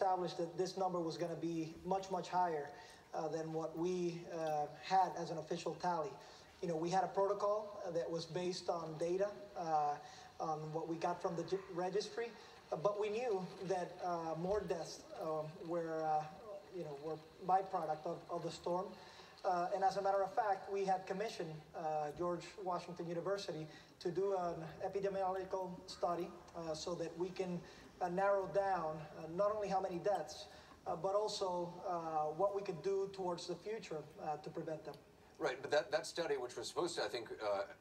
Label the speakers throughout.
Speaker 1: established that this number was going to be much, much higher than what we had as an official tally. You know, we had a protocol that was based on data, on what we got from the registry, but we knew that more deaths were byproduct of the storm. And as a matter of fact, we had commissioned George Washington University to do an epidemiological study so that we can narrow down not only how many deaths, but also what we could do towards the future to prevent them.
Speaker 2: Right, but that study, which was supposed to, I think,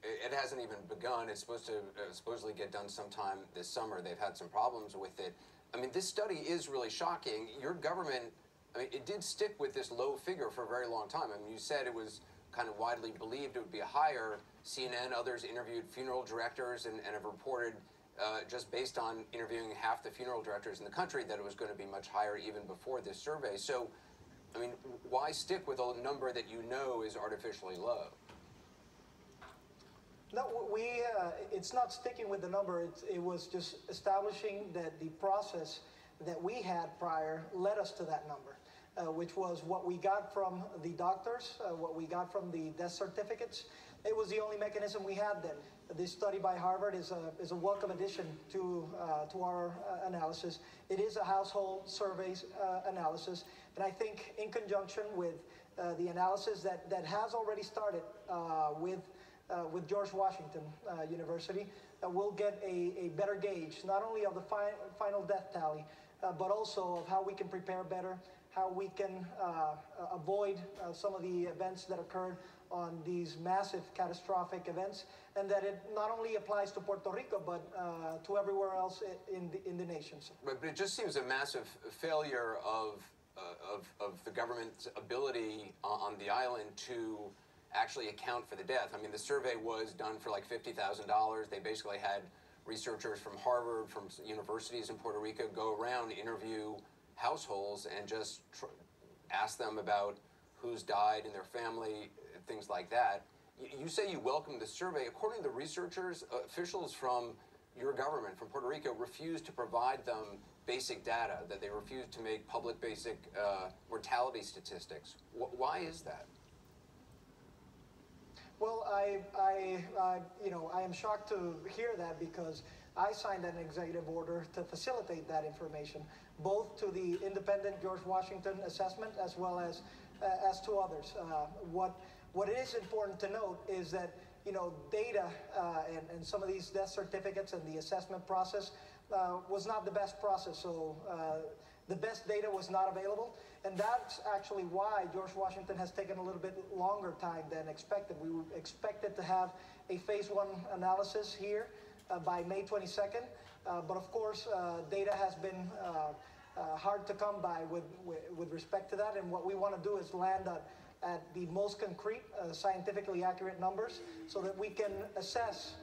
Speaker 2: it hasn't even begun. It's supposed to supposedly get done sometime this summer. They've had some problems with it. I mean, this study is really shocking. Your government, I mean, it did stick with this low figure for a very long time. I mean, you said it was kind of widely believed it would be higher. CNN, others interviewed funeral directors and have reported, just based on interviewing half the funeral directors in the country, that it was going to be much higher even before this survey. So, I mean, why stick with a number that you know is artificially low?
Speaker 1: No, it's not sticking with the number. It was just establishing that the process that we had prior led us to that number, which was what we got from the doctors, what we got from the death certificates. It was the only mechanism we had then. This study by Harvard is a welcome addition to our analysis. It is a household surveys analysis, and I think in conjunction with the analysis that has already started with George Washington University, we'll get a better gauge not only of the final death tally, but also of how we can prepare better, how we can avoid some of the events that occurred on these massive catastrophic events, and that it not only applies to Puerto Rico, but to everywhere else in the nation.
Speaker 2: Right, but it just seems a massive failure of the government's ability on the island to actually account for the death. I mean, the survey was done for like $50,000. They basically had researchers from Harvard, from universities in Puerto Rico, go around, interview households, and just ask them about who's died in their family, things like that. You say you welcome the survey. According to the researchers, officials from your government, from Puerto Rico, refused to provide them basic data, that they refused to make public basic mortality statistics. Why is that?
Speaker 1: Well, I am shocked to hear that, because I signed an executive order to facilitate that information, both to the independent George Washington assessment as well as to others. What is important to note is that, you know, data and some of these death certificates and the assessment process was not the best process. So the best data was not available, and that's actually why George Washington has taken a little bit longer time than expected. We expected to have a phase 1 analysis here by May 22nd, but of course data has been hard to come by with respect to that, and what we want to do is land at the most concrete, scientifically accurate numbers, so that we can assess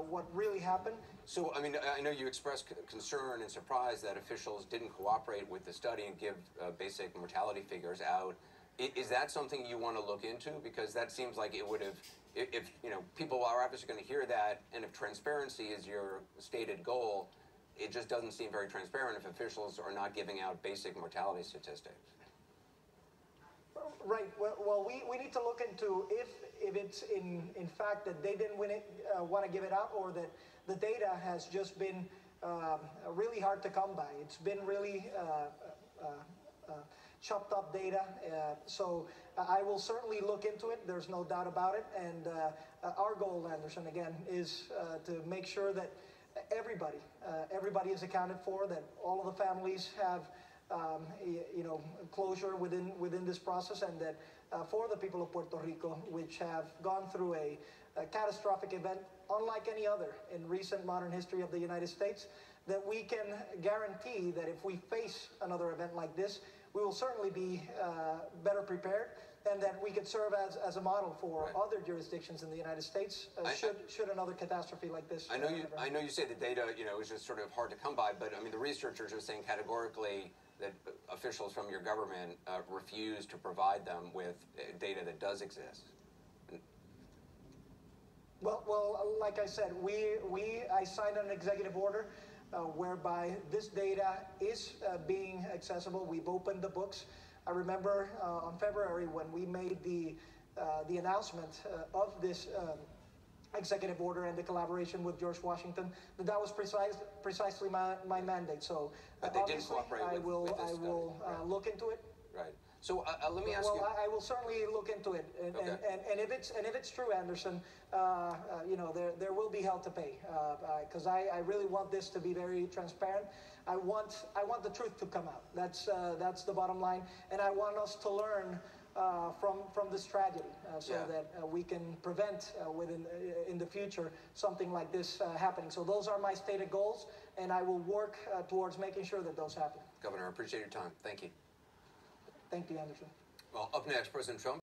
Speaker 1: what really happened.
Speaker 2: So, I mean, I know you expressed concern and surprise that officials didn't cooperate with the study and give basic mortality figures out. Is that something you want to look into? Because that seems like it would have, if you know, people are obviously going to hear that, and if transparency is your stated goal, it just doesn't seem very transparent if officials are not giving out basic mortality statistics.
Speaker 1: Right. Well, we need to look into if it's in fact that they didn't want to give it out, or that the data has just been really hard to come by. It's been really chopped up data. So I will certainly look into it. There's no doubt about it. And our goal, Anderson, again, is to make sure that everybody is accounted for, that all of the families have closure within this process, and that for the people of Puerto Rico, which have gone through a catastrophic event unlike any other in recent modern history of the United States, that we can guarantee that if we face another event like this, we will certainly be better prepared, and that we could serve as a model for other jurisdictions in the United States should another catastrophe like this.
Speaker 2: I know you say the data, is just sort of hard to come by, but I mean the researchers are saying categorically that officials from your government refuse to provide them with data that does exist.
Speaker 1: Well, like I said, I signed an executive order whereby this data is being accessible. We've opened the books. I remember on February when we made the announcement of this executive order and the collaboration with George Washington, that was precisely my mandate. So
Speaker 2: but they didn't cooperate
Speaker 1: I will
Speaker 2: right.
Speaker 1: Look into it.
Speaker 2: Right. So let me ask you.
Speaker 1: Well, I will certainly look into it, and if it's true, Anderson, you know, there will be hell to pay, because I really want this to be very transparent. I want the truth to come out. That's the bottom line, and I want us to learn from this tragedy, so that we can prevent in the future something like this happening. So those are my stated goals, and I will work towards making sure that those happen.
Speaker 2: Governor, I appreciate your time. Thank you.
Speaker 1: Thank you, Anderson.
Speaker 2: Well, up next, President Trump